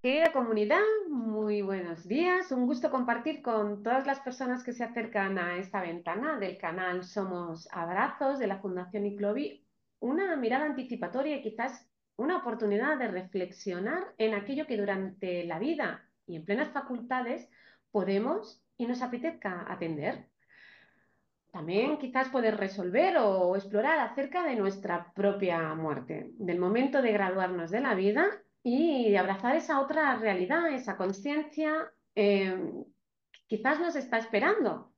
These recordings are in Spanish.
Querida comunidad, muy buenos días. Un gusto compartir con todas las personas que se acercan a esta ventana del canal Somos Abrazos de la Fundación Iclovi, una mirada anticipatoria y quizás una oportunidad de reflexionar en aquello que durante la vida y en plenas facultades podemos y nos apetezca atender. También quizás poder resolver o explorar acerca de nuestra propia muerte, del momento de graduarnos de la vida y de abrazar esa otra realidad, esa conciencia quizás nos está esperando.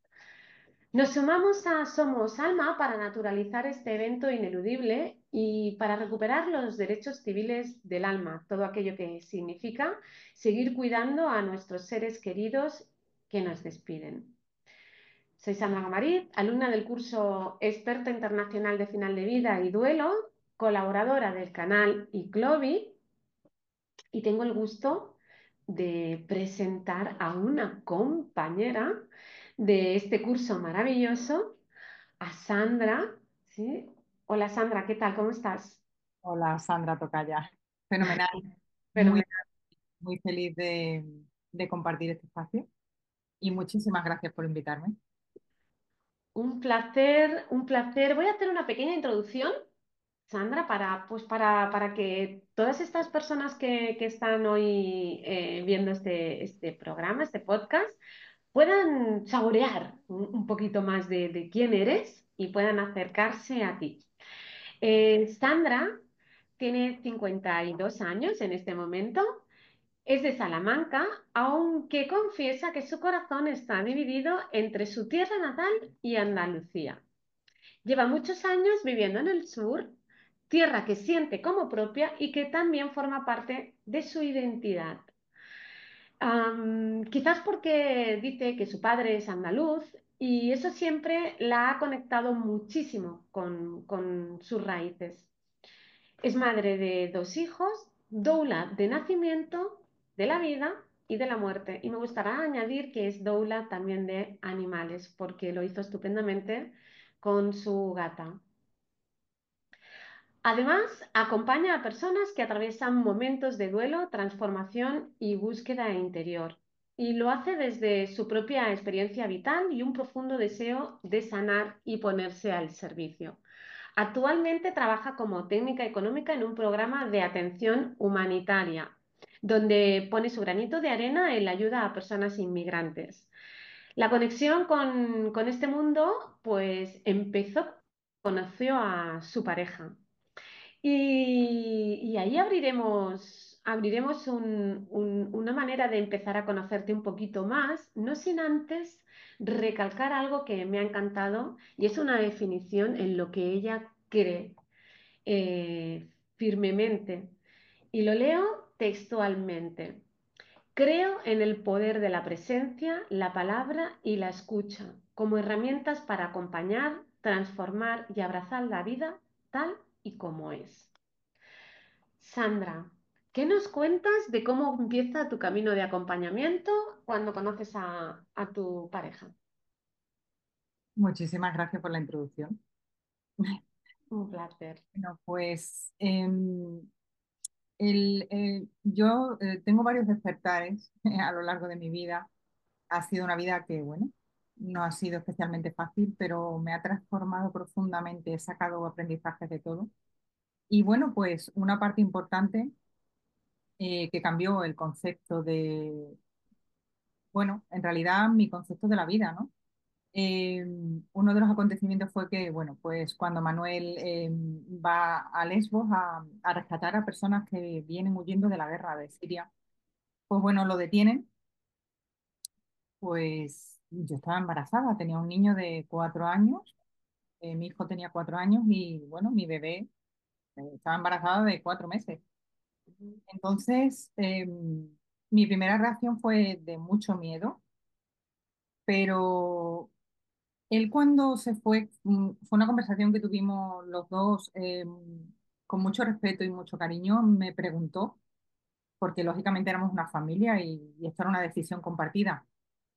Nos sumamos a Somos Alma para naturalizar este evento ineludible y para recuperar los derechos civiles del alma, todo aquello que significa seguir cuidando a nuestros seres queridos que nos despiden. Soy Sandra Gamarit, alumna del curso Experta Internacional de Final de Vida y Duelo, colaboradora del canal ICLOVI y tengo el gusto de presentar a una compañera de este curso maravilloso, a Sandra. ¿Sí? Hola Sandra, ¿qué tal? ¿Cómo estás? Hola, Sandra Tocaya. Fenomenal, muy, Fenomenal. muy feliz de compartir este espacio y muchísimas gracias por invitarme. Un placer, un placer. Voy a hacer una pequeña introducción, Sandra, para que todas estas personas que están hoy viendo este programa, este podcast, puedan saborear un poquito más de quién eres y puedan acercarse a ti. Sandra tiene 52 años en este momento, es de Salamanca, aunque confiesa que su corazón está dividido entre su tierra natal y Andalucía. Lleva muchos años viviendo en el sur, tierra que siente como propia y que también forma parte de su identidad. Quizás porque dice que su padre es andaluz y eso siempre la ha conectado muchísimo con sus raíces. Es madre de dos hijos, doula de nacimiento, de la vida y de la muerte. Y me gustaría añadir que es doula también de animales, porque lo hizo estupendamente con su gata. Además, acompaña a personas que atraviesan momentos de duelo, transformación y búsqueda interior. Y lo hace desde su propia experiencia vital y un profundo deseo de sanar y ponerse al servicio. Actualmente trabaja como técnica económica en un programa de atención humanitaria, donde pone su granito de arena en la ayuda a personas inmigrantes. La conexión con este mundo, pues empezó, conoció a su pareja. Y ahí abriremos una manera de empezar a conocerte un poquito más, no sin antes recalcar algo que me ha encantado y es una definición en lo que ella cree firmemente. Y lo leo textualmente. Creo en el poder de la presencia, la palabra y la escucha como herramientas para acompañar, transformar y abrazar la vida tal y como es. Sandra, ¿qué nos cuentas de cómo empieza tu camino de acompañamiento cuando conoces a tu pareja? Muchísimas gracias por la introducción. Un placer. Bueno, pues yo tengo varios despertares a lo largo de mi vida. Ha sido una vida que, bueno, no ha sido especialmente fácil, pero me ha transformado profundamente, he sacado aprendizajes de todo. Y bueno, pues una parte importante que cambió el concepto de, bueno, en realidad mi concepto de la vida, ¿no? Uno de los acontecimientos fue que, bueno, pues cuando Manuel va a Lesbos a rescatar a personas que vienen huyendo de la guerra de Siria, pues bueno, lo detienen, pues yo estaba embarazada, tenía un niño de 4 años, mi hijo tenía 4 años y bueno, mi bebé estaba embarazada de 4 meses. Entonces, mi primera reacción fue de mucho miedo, pero él cuando se fue, fue una conversación que tuvimos los dos con mucho respeto y mucho cariño. Me preguntó, porque lógicamente éramos una familia y esto era una decisión compartida.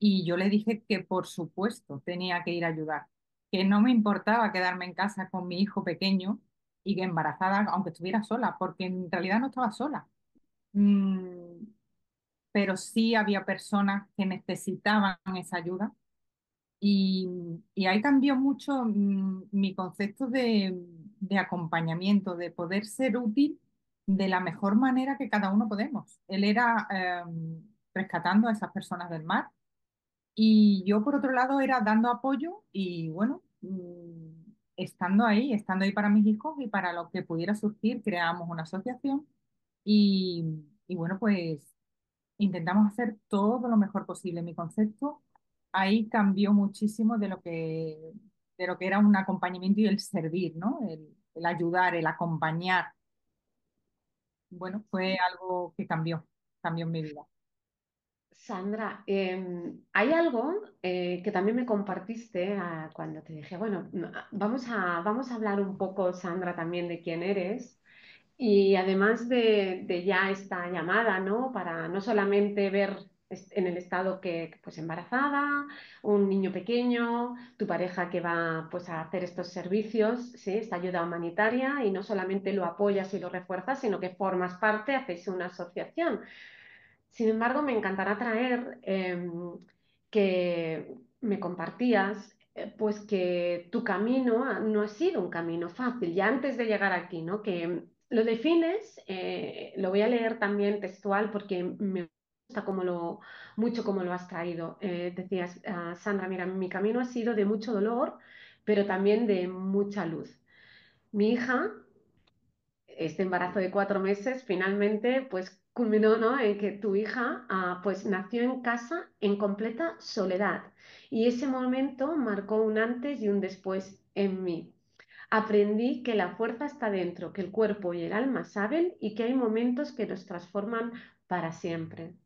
Y yo le dije que por supuesto tenía que ir a ayudar, que no me importaba quedarme en casa con mi hijo pequeño y que embarazada, aunque estuviera sola, porque en realidad no estaba sola. Mm, pero sí había personas que necesitaban esa ayuda y, y ahí cambió mucho mi concepto de acompañamiento, de poder ser útil de la mejor manera que cada uno podemos. Él era rescatando a esas personas del mar y yo, por otro lado, era dando apoyo y, bueno, estando ahí para mis hijos y para lo que pudiera surgir, creamos una asociación y bueno, pues intentamos hacer todo lo mejor posible. Mi concepto ahí cambió muchísimo de lo que era un acompañamiento y el servir, ¿no? El ayudar, el acompañar. Bueno, fue algo que cambió en mi vida. Sandra, hay algo que también me compartiste cuando te dije, bueno, vamos a hablar un poco, Sandra, también de quién eres. Y además de ya esta llamada, ¿no? Para no solamente ver en el estado que, pues embarazada, un niño pequeño, tu pareja que va pues a hacer estos servicios, ¿sí? Esta ayuda humanitaria y no solamente lo apoyas y lo refuerzas, sino que formas parte, hacéis una asociación. Sin embargo, me encantará traer que me compartías, pues que tu camino no ha sido un camino fácil, ya antes de llegar aquí, ¿no? Que lo defines, lo voy a leer también textual porque me gusta mucho cómo lo has traído. Decías, Sandra, mira, mi camino ha sido de mucho dolor, pero también de mucha luz. Mi hija este embarazo de 4 meses finalmente pues culminó, ¿no? En que tu hija pues nació en casa en completa soledad y ese momento marcó un antes y un después en mí. Aprendí que la fuerza está dentro, que el cuerpo y el alma saben y que hay momentos que nos transforman para siempre.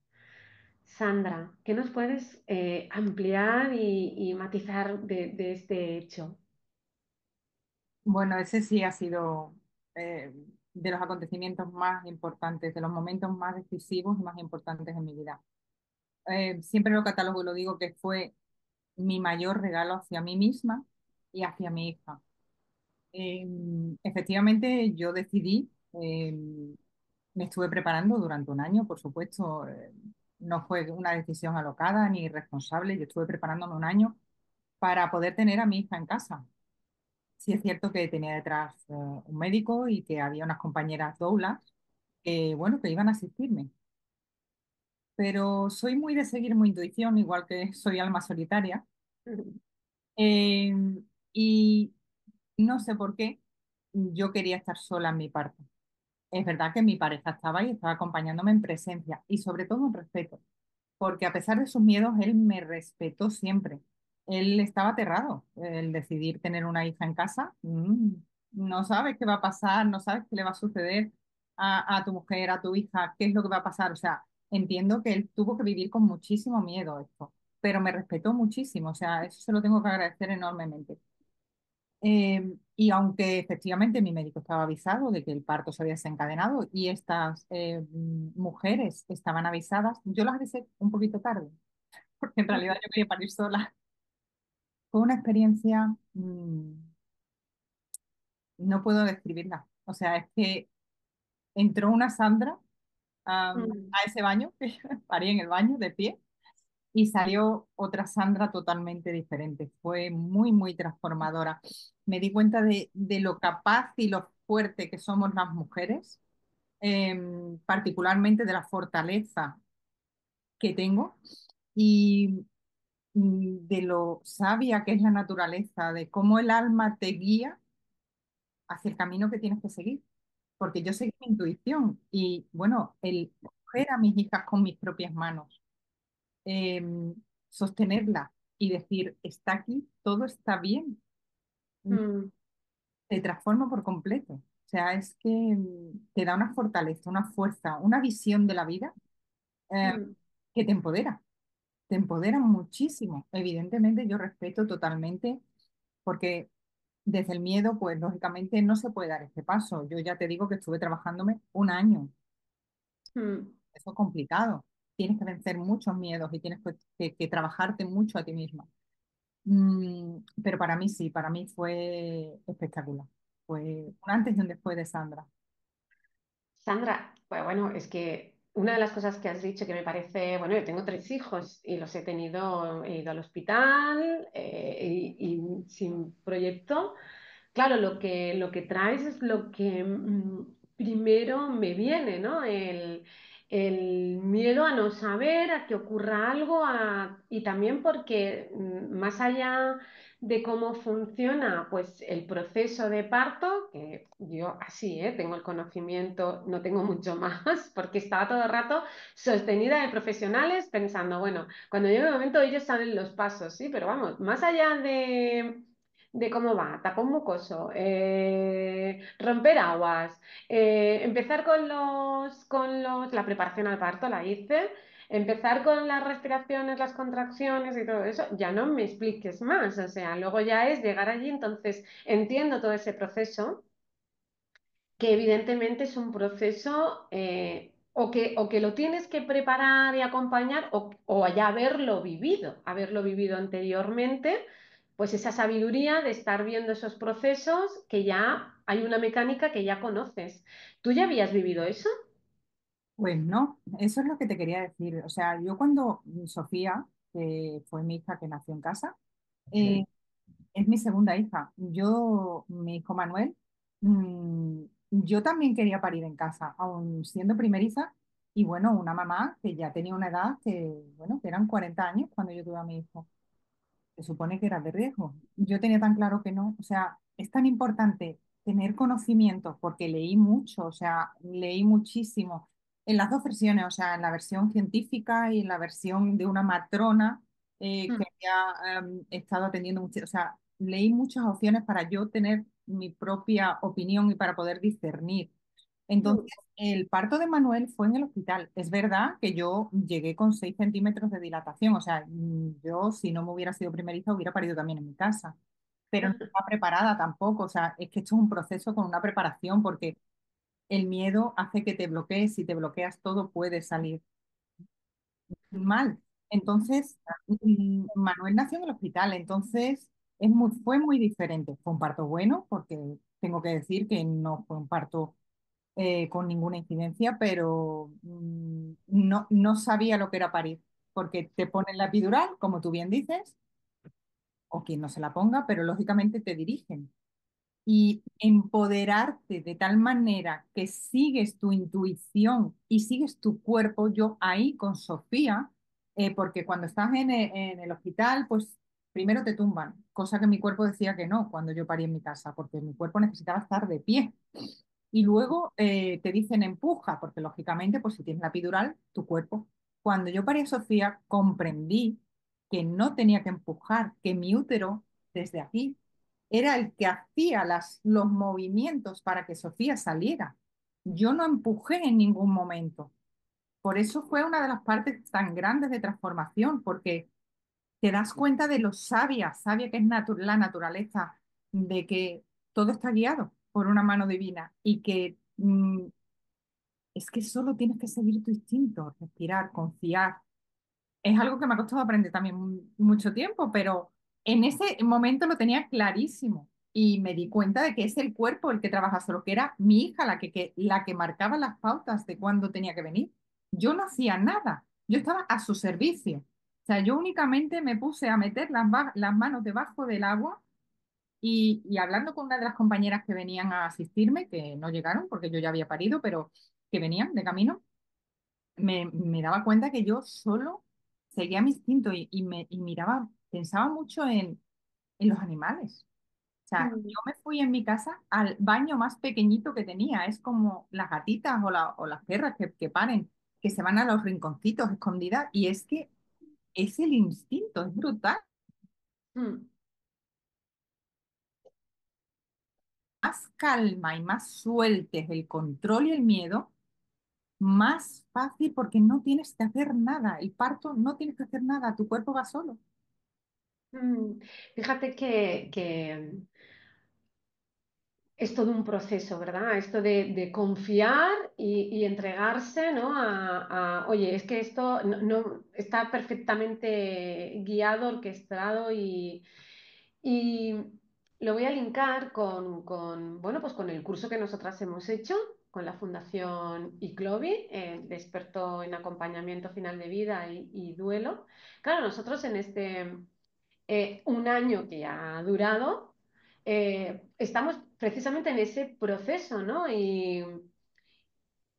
Sandra, ¿qué nos puedes ampliar y matizar de este hecho? Bueno, ese sí ha sido eh, de los acontecimientos más importantes, de los momentos más decisivos y más importantes en mi vida. Siempre lo catalogo y lo digo que fue mi mayor regalo hacia mí misma y hacia mi hija. Efectivamente, yo decidí, me estuve preparando durante un año, por supuesto, no fue una decisión alocada ni irresponsable, yo estuve preparándome un año para poder tener a mi hija en casa. Sí es cierto que tenía detrás un médico y que había unas compañeras doulas que, bueno, que iban a asistirme. Pero soy muy de seguir mi intuición, igual que soy alma solitaria. Eh, y no sé por qué yo quería estar sola en mi parto. Es verdad que mi pareja estaba ahí, estaba acompañándome en presencia y sobre todo en respeto, porque a pesar de sus miedos, él me respetó siempre. Él estaba aterrado, el decidir tener una hija en casa. No sabes qué va a pasar, no sabes qué le va a suceder a tu mujer, a tu hija, qué es lo que va a pasar. O sea, entiendo que él tuvo que vivir con muchísimo miedo esto, pero me respetó muchísimo. O sea, eso se lo tengo que agradecer enormemente. Y aunque efectivamente mi médico estaba avisado de que el parto se había desencadenado y estas mujeres estaban avisadas, yo las avisé un poquito tarde, porque en realidad yo quería parir sola. Fue una experiencia, no puedo describirla. O sea, es que entró una Sandra a ese baño, que parí en el baño de pie, y salió otra Sandra totalmente diferente. Fue muy, muy transformadora. Me di cuenta de lo capaz y lo fuerte que somos las mujeres, particularmente de la fortaleza que tengo y de lo sabia que es la naturaleza, de cómo el alma te guía hacia el camino que tienes que seguir. Porque yo seguí mi intuición y, bueno, el coger a mis hijas con mis propias manos, eh, sostenerla y decir, está aquí, todo está bien, Mm, te transforma por completo. O sea, es que te da una fortaleza, una fuerza, una visión de la vida eh, mm, que te empodera muchísimo. Evidentemente, yo respeto totalmente, porque desde el miedo, pues lógicamente no se puede dar este paso. Yo ya te digo que estuve trabajándome un año. mm. Eso es complicado. Tienes que vencer muchos miedos y tienes que trabajarte mucho a ti misma. Pero para mí sí, para mí fue espectacular. Fue un antes y un después de Sandra. Sandra, pues bueno, es que una de las cosas que has dicho que me parece, bueno, yo tengo tres hijos y los he tenido, he ido al hospital y sin proyecto. Claro, lo que traes es lo que primero me viene, ¿no? El miedo a no saber, a que ocurra algo, y también porque más allá de cómo funciona pues el proceso de parto, que yo así, tengo el conocimiento, no tengo mucho más, porque estaba todo el rato sostenida de profesionales pensando, bueno, cuando llegue el momento ellos saben los pasos, sí, pero vamos, más allá de cómo va, tapón mucoso, romper aguas, empezar la preparación al parto la hice, empezar con las respiraciones, las contracciones y todo eso, ya no me expliques más, o sea, luego ya es llegar allí, entonces entiendo todo ese proceso que evidentemente es un proceso o que lo tienes que preparar y acompañar o ya haberlo vivido anteriormente, pues esa sabiduría de estar viendo esos procesos que ya hay una mecánica que ya conoces. ¿Tú ya habías vivido eso? Pues no, eso es lo que te quería decir. O sea, yo cuando Sofía, que fue mi hija que nació en casa, eh, Sí. es mi segunda hija. Mi hijo Manuel, yo también quería parir en casa, aun siendo primeriza, y bueno, una mamá que ya tenía una edad que, bueno, que eran 40 años cuando yo tuve a mi hijo. Se supone que era de riesgo. Yo tenía tan claro que no. O sea, es tan importante tener conocimiento porque leí mucho, o sea, leí muchísimo en las dos versiones, o sea, en la versión científica y en la versión de una matrona que Mm. había estado atendiendo mucho, o sea, leí muchas opciones para yo tener mi propia opinión y para poder discernir. Entonces, Mm. el parto de Manuel fue en el hospital. Es verdad que yo llegué con 6 centímetros de dilatación, o sea, yo si no me hubiera sido primeriza hubiera parido también en mi casa, pero no estaba preparada tampoco, o sea, es que esto es un proceso con una preparación porque el miedo hace que te bloquees, si te bloqueas todo puede salir mal. Entonces, Manuel nació en el hospital, entonces fue muy diferente. Fue un parto bueno porque tengo que decir que no fue un parto con ninguna incidencia, pero no sabía lo que era parir, porque te ponen la epidural, como tú bien dices, o quien no se la ponga, pero lógicamente te dirigen. Y empoderarte de tal manera que sigues tu intuición y sigues tu cuerpo, yo ahí con Sofía, porque cuando estás en el hospital, pues primero te tumban, cosa que mi cuerpo decía que no cuando yo parí en mi casa, porque mi cuerpo necesitaba estar de pie. Y luego te dicen empuja, porque lógicamente, pues si tienes la epidural, tu cuerpo. Cuando yo parí a Sofía, comprendí que no tenía que empujar, que mi útero, desde aquí, era el que hacía los movimientos para que Sofía saliera. Yo no empujé en ningún momento. Por eso fue una de las partes tan grandes de transformación, porque te das cuenta de lo sabia que es la naturaleza, de que todo está guiado por una mano divina y que es que solo tienes que seguir tu instinto, respirar, confiar. Es algo que me ha costado aprender también mucho tiempo, pero en ese momento lo tenía clarísimo y me di cuenta de que es el cuerpo el que trabaja solo, que era mi hija la que marcaba las pautas de cuándo tenía que venir. Yo no hacía nada, yo estaba a su servicio. O sea, yo únicamente me puse a meter las manos debajo del agua y hablando con una de las compañeras que venían a asistirme, que no llegaron porque yo ya había parido, pero que venían de camino, me daba cuenta que yo solo seguía mi instinto y miraba, pensaba mucho en los animales. O sea, Mm. yo me fui en mi casa al baño más pequeñito que tenía. Es como las gatitas o las perras que paren, que se van a los rinconcitos escondidas. Y es que es el instinto, es brutal. Mm. Más calma y más sueltes el control y el miedo, más fácil porque no tienes que hacer nada. El parto no tienes que hacer nada, tu cuerpo va solo. Mm. Fíjate que es todo un proceso, ¿verdad? Esto de confiar y entregarse, ¿no? Oye, es que esto está perfectamente guiado, orquestado y lo voy a linkar bueno, pues con el curso que nosotras hemos hecho. con la Fundación ICLOVI, de experto en acompañamiento final de vida y duelo. Claro, nosotros en este un año que ya ha durado, estamos precisamente en ese proceso, ¿no? Y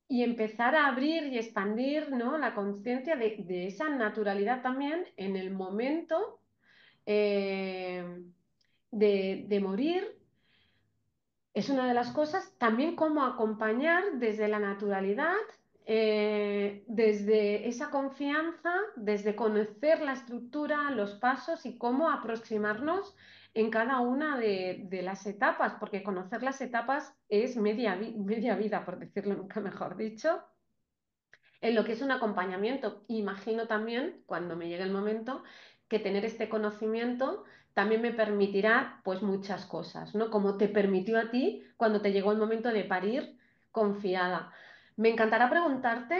empezar a abrir y expandir, ¿no? La conciencia de esa naturalidad también en el momento eh, de morir. Es una de las cosas, también cómo acompañar desde la naturalidad, desde esa confianza, desde conocer la estructura, los pasos y cómo aproximarnos en cada una de las etapas, porque conocer las etapas es media vida, por decirlo nunca mejor dicho, en lo que es un acompañamiento. Imagino también, cuando me llegue el momento, que tener este conocimiento también me permitirá pues muchas cosas, ¿no? Como te permitió a ti cuando te llegó el momento de parir confiada. Me encantará preguntarte,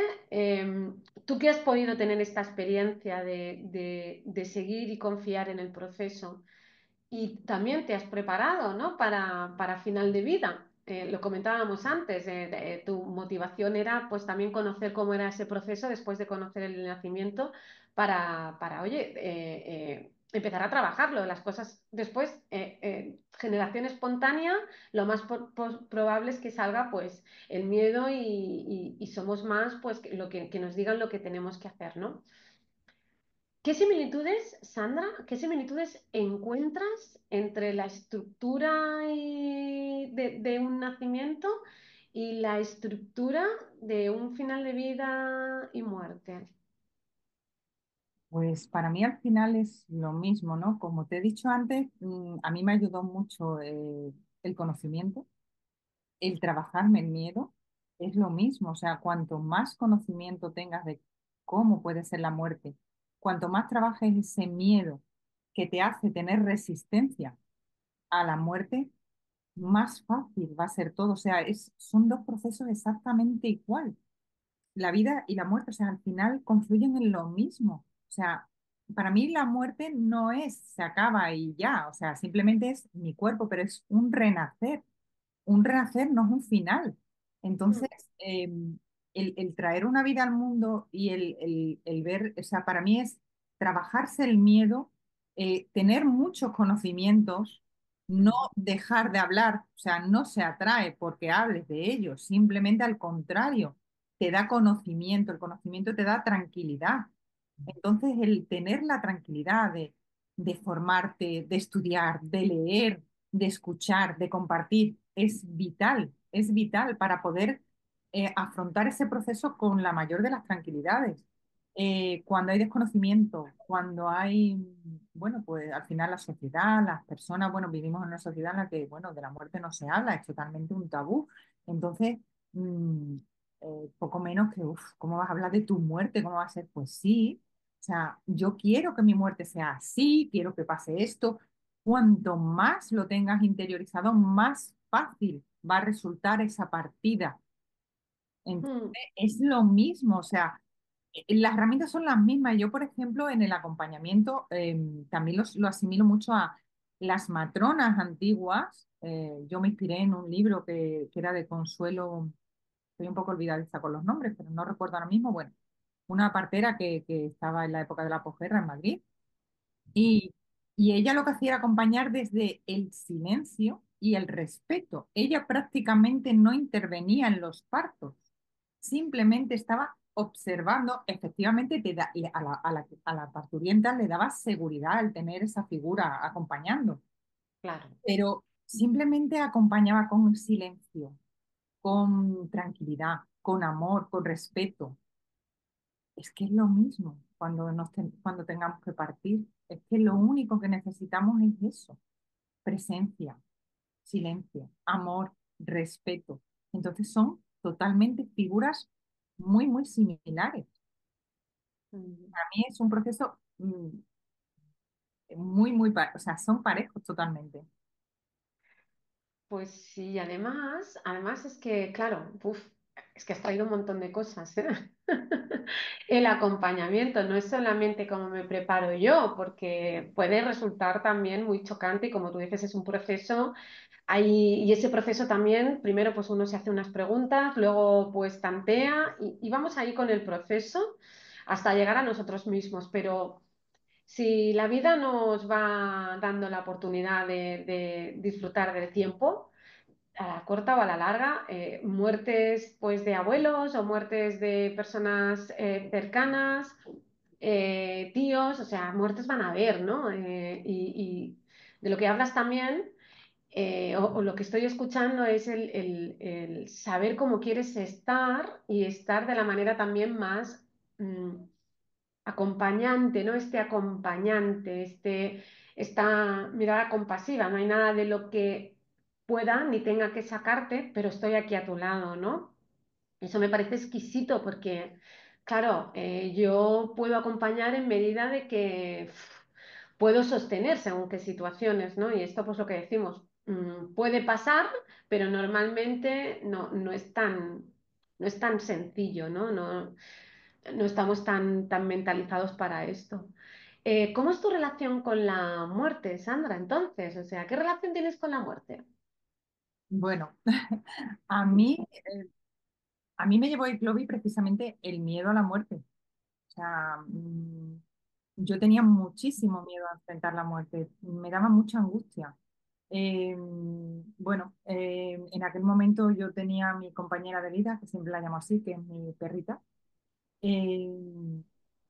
tú que has podido tener esta experiencia de seguir y confiar en el proceso, y también te has preparado, ¿no? Para final de vida. Lo comentábamos antes, tu motivación era pues también conocer cómo era ese proceso después de conocer el nacimiento oye, empezar a trabajarlo. Las cosas después, generación espontánea, lo más probable es que salga pues el miedo y somos más pues que nos digan lo que tenemos que hacer, ¿no? ¿Qué similitudes, Sandra, qué similitudes encuentras entre la estructura de un nacimiento y la estructura de un final de vida y muerte? Pues para mí al final es lo mismo, ¿no? Como te he dicho antes, a mí me ayudó mucho el conocimiento, el trabajarme el miedo, es lo mismo. O sea, cuanto más conocimiento tengas de cómo puede ser la muerte, cuanto más trabajes ese miedo que te hace tener resistencia a la muerte, más fácil va a ser todo. O sea, son dos procesos exactamente igual. La vida y la muerte, o sea, al final confluyen en lo mismo. O sea, para mí la muerte no es se acaba y ya, o sea, simplemente es mi cuerpo, pero es un renacer no es un final. Mm, Entonces, el traer una vida al mundo y el ver, o sea, para mí es trabajarse el miedo, tener muchos conocimientos, no mm, dejar de hablar, o sea, no se atrae porque hables de ellos, simplemente al contrario, te da conocimiento, el conocimiento te da tranquilidad. Entonces, el tener la tranquilidad de formarte, de estudiar, de leer, de escuchar, de compartir, es vital para poder afrontar ese proceso con la mayor de las tranquilidades. Cuando hay desconocimiento, cuando hay, bueno, pues al final la sociedad, las personas, bueno, vivimos en una sociedad en la que, bueno, de la muerte no se habla, es totalmente un tabú. Entonces, mm, poco menos que, uff, ¿cómo vas a hablar de tu muerte? ¿Cómo va a ser? Pues sí, o sea, yo quiero que mi muerte sea así, quiero que pase esto. Cuanto más lo tengas interiorizado, más fácil va a resultar esa partida. Entonces, mm, es lo mismo, o sea, las herramientas son las mismas. Yo, por ejemplo, en el acompañamiento también lo asimilo mucho a las matronas antiguas. Yo me inspiré en un libro que era de Consuelo, estoy un poco olvidadiza con los nombres, pero no recuerdo ahora mismo. Bueno, una partera que estaba en la época de la posguerra en Madrid y, y ella lo que hacía era acompañar desde el silencio y el respeto. Ella prácticamente no intervenía en los partos, simplemente estaba observando. Efectivamente, a la parturienta le daba seguridad el tener esa figura acompañando, claro. pero simplemente acompañaba con silencio, con tranquilidad, con amor, con respeto. Es que es lo mismo cuando tengamos que partir. Es que lo único que necesitamos es eso, presencia, silencio, amor, respeto. Entonces son totalmente figuras muy, muy similares. Mm. Para mí es un proceso o sea, son parejos totalmente. Pues sí, además es que, claro, es que has traído un montón de cosas, ¿eh? El acompañamiento no es solamente cómo me preparo yo, porque puede resultar también muy chocante y como tú dices, es un proceso. Y ese proceso también, primero pues uno se hace unas preguntas, luego pues tantea y vamos ahí con el proceso hasta llegar a nosotros mismos. Pero si la vida nos va dando la oportunidad de disfrutar del tiempo, a la corta o a la larga, muertes pues de abuelos o muertes de personas cercanas, tíos, o sea, muertes van a haber, ¿no? Y de lo que hablas también, o lo que estoy escuchando es el saber cómo quieres estar y estar de la manera también más acompañante, ¿no? Este acompañante, esta mirada compasiva. No hay nada de lo que pueda ni tenga que sacarte, pero estoy aquí a tu lado, ¿no? Eso me parece exquisito porque, claro, yo puedo acompañar en medida de que puedo sostener según qué situaciones, ¿no? Y esto, pues lo que decimos, puede pasar, pero normalmente no es tan sencillo, ¿no? No estamos tan mentalizados para esto. ¿Cómo es tu relación con la muerte, Sandra, entonces? O sea, ¿qué relación tienes con la muerte? Bueno, a mí, a mí me llevó el Clovis precisamente el miedo a la muerte. O sea, yo tenía muchísimo miedo a enfrentar la muerte, me daba mucha angustia. Bueno, en aquel momento yo tenía a mi compañera de vida, que siempre la llamo así, que es mi perrita, eh,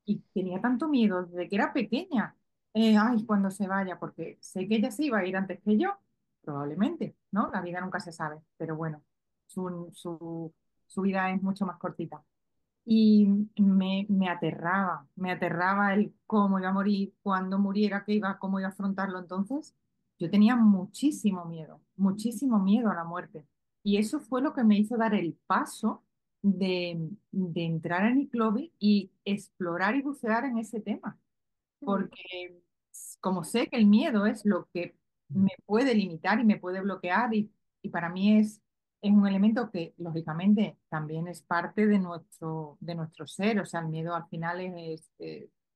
y tenía tanto miedo desde que era pequeña. Ay, cuando se vaya, porque sé que ella se iba a ir antes que yo, probablemente, ¿no? La vida nunca se sabe, pero bueno, su vida es mucho más cortita. Y me aterraba el cómo iba a morir, cuando muriera, qué iba, cómo iba a afrontarlo. Entonces, yo tenía muchísimo miedo a la muerte. Y eso fue lo que me hizo dar el paso de entrar en Iclobi y explorar y bucear en ese tema Mm, porque como sé que el miedo es lo que me puede limitar y me puede bloquear y para mí es un elemento que lógicamente también es parte de nuestro ser, o sea, el miedo al final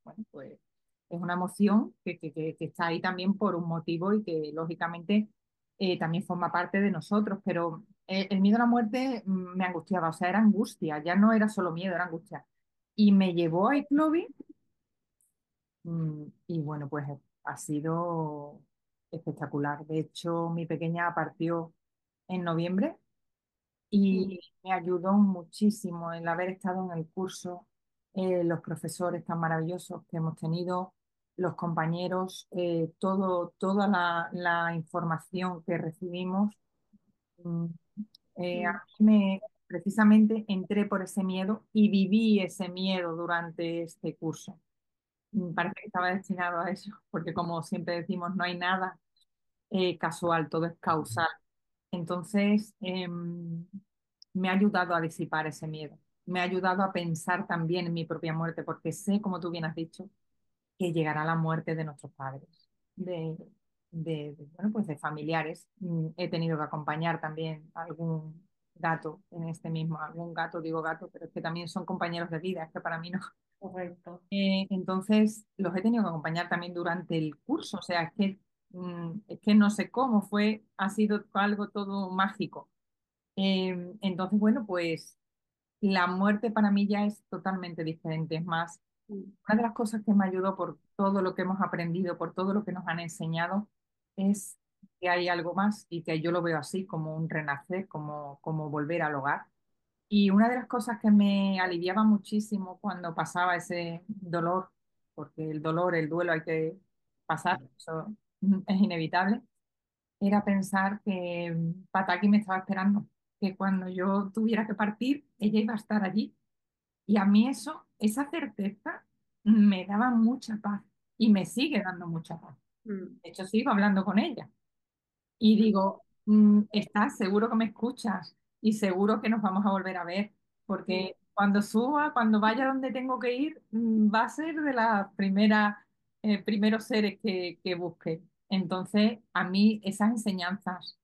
bueno, pues es una emoción que está ahí también por un motivo y que lógicamente también forma parte de nosotros, pero el miedo a la muerte me angustiaba, o sea, era angustia, ya no era solo miedo, era angustia. Y me llevó a Iclovi. Y bueno, pues ha sido espectacular. De hecho, mi pequeña partió en noviembre mm, y me ayudó muchísimo el haber estado en el curso, los profesores tan maravillosos que hemos tenido, los compañeros, toda la información que recibimos. Mm, a mm, mí precisamente entré por ese miedo y viví ese miedo durante este curso. Parece que estaba destinado a eso, porque como siempre decimos, no hay nada casual, todo es causal. Entonces, me ha ayudado a disipar ese miedo, me ha ayudado a pensar también en mi propia muerte, porque sé, como tú bien has dicho, que llegará la muerte de nuestros padres, de, bueno, pues de familiares. He tenido que acompañar también a algún gato en este mismo, algún gato, digo gato, pero es que también son compañeros de vida, es que para mí no. correcto. Entonces, los he tenido que acompañar también durante el curso, o sea, es que no sé cómo fue, ha sido algo todo mágico. Entonces, bueno, pues la muerte para mí ya es totalmente diferente. Es más, Mm, una de las cosas que me ayudó por todo lo que hemos aprendido, por todo lo que nos han enseñado, es que hay algo más y que yo lo veo así, como un renacer, como volver al hogar. Y una de las cosas que me aliviaba muchísimo cuando pasaba ese dolor, porque el dolor, el duelo hay que pasar, eso es inevitable, era pensar que Pataki me estaba esperando, que cuando yo tuviera que partir, ella iba a estar allí. Y a mí eso, esa certeza, me daba mucha paz y me sigue dando mucha paz. mm, De hecho, sigo hablando con ella. Y digo, estás seguro que me escuchas y seguro que nos vamos a volver a ver, mm, porque cuando suba, cuando vaya donde tengo que ir, va a ser de las primeros seres que busque. Entonces, a mí esas enseñanzas,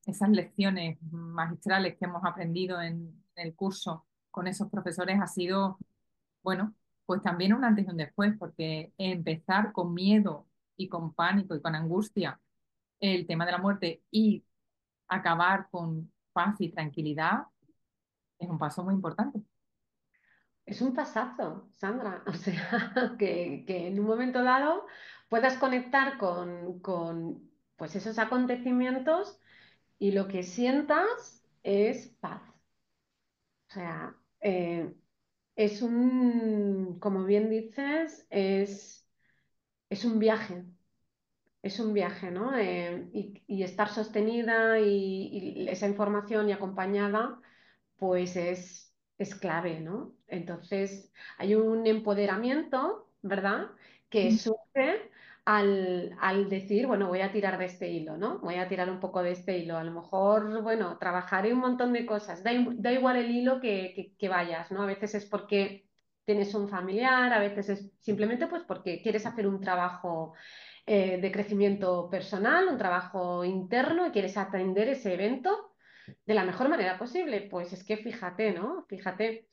esas lecciones magistrales que hemos aprendido en el curso con esos profesores ha sido, bueno, pues también un antes y un después, porque empezar con miedo y con pánico y con angustia el tema de la muerte y acabar con paz y tranquilidad es un paso muy importante. Es un pasazo, Sandra. O sea, que en un momento dado puedas conectar con pues esos acontecimientos y lo que sientas es paz. O sea, como bien dices, es un viaje. Es un viaje, ¿no? Y estar sostenida y esa información y acompañada pues es clave, ¿no? Entonces, hay un empoderamiento, ¿verdad? Que surge al decir, bueno, voy a tirar de este hilo, ¿no? Voy a tirar un poco de este hilo. A lo mejor, bueno, trabajaré un montón de cosas. Da igual el hilo que vayas, ¿no? A veces es porque tienes un familiar, a veces es simplemente pues porque quieres hacer un trabajo de crecimiento personal, un trabajo interno y quieres atender ese evento de la mejor manera posible. Pues es que fíjate, ¿no? Fíjate,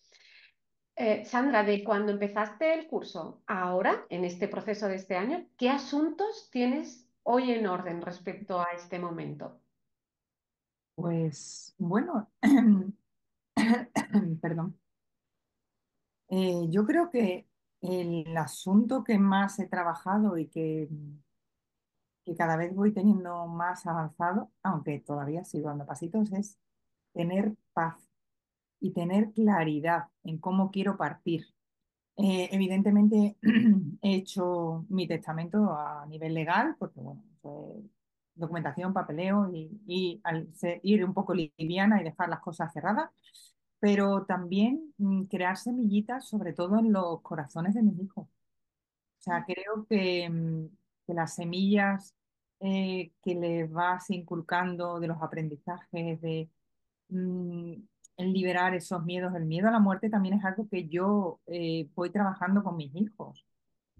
Sandra, de cuando empezaste el curso, ahora, en este proceso de este año, ¿qué asuntos tienes hoy en orden respecto a este momento? Pues bueno, perdón. Yo creo que el asunto que más he trabajado y que cada vez voy teniendo más avanzado, aunque todavía sigo dando pasitos, es tener paz y tener claridad en cómo quiero partir. Evidentemente he hecho mi testamento a nivel legal, porque bueno, documentación, papeleo y ir un poco liviana y dejar las cosas cerradas, pero también crear semillitas, sobre todo en los corazones de mis hijos. O sea, creo que las semillas que les vas inculcando de los aprendizajes, de mm, el liberar esos miedos, el miedo a la muerte también es algo que yo voy trabajando con mis hijos,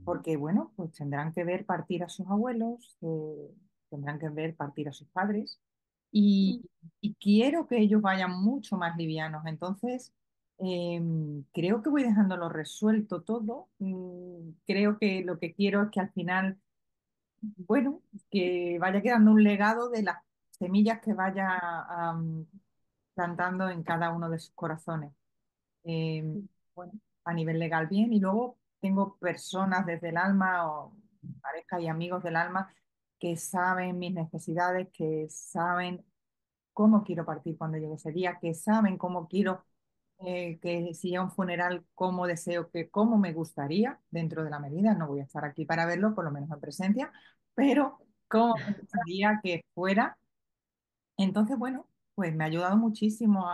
porque bueno, pues tendrán que ver partir a sus abuelos, tendrán que ver partir a sus padres y, y quiero que ellos vayan mucho más livianos. Entonces, creo que voy dejándolo resuelto todo. Creo que lo que quiero es que al final, bueno, que vaya quedando un legado de las semillas que vaya plantando en cada uno de sus corazones. Eh, bueno, a nivel legal bien. Y luego tengo personas desde el alma o pareja y amigos del alma que saben mis necesidades, que saben cómo quiero partir cuando llegue ese día, que saben cómo quiero que si es un funeral, cómo deseo que, cómo me gustaría, dentro de la medida, no voy a estar aquí para verlo, por lo menos en presencia, pero cómo me gustaría que fuera. Entonces, bueno, pues me ha ayudado muchísimo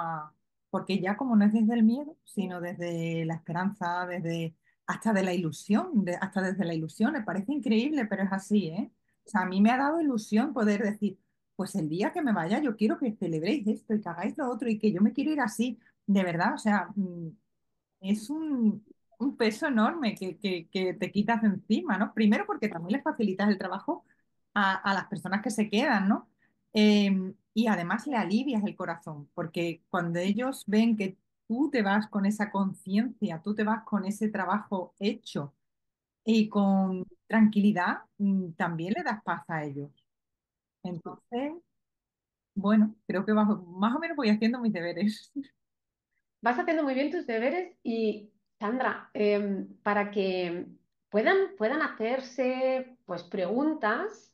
porque ya como no es desde el miedo, sino desde la esperanza, desde hasta de la ilusión, hasta desde la ilusión, me parece increíble, pero es así, ¿eh? O sea, a mí me ha dado ilusión poder decir, pues el día que me vaya, yo quiero que celebréis esto y que hagáis lo otro y que yo me quiero ir así, de verdad, o sea, es un peso enorme que te quitas de encima, ¿no? Primero porque también le facilitas el trabajo a las personas que se quedan, ¿no? Y además le alivias el corazón, porque cuando ellos ven que tú te vas con esa conciencia, tú te vas con ese trabajo hecho y con tranquilidad, también le das paz a ellos. Entonces, bueno, creo que más o menos voy haciendo mis deberes. Vas haciendo muy bien tus deberes y, Sandra, para que puedan hacerse pues preguntas,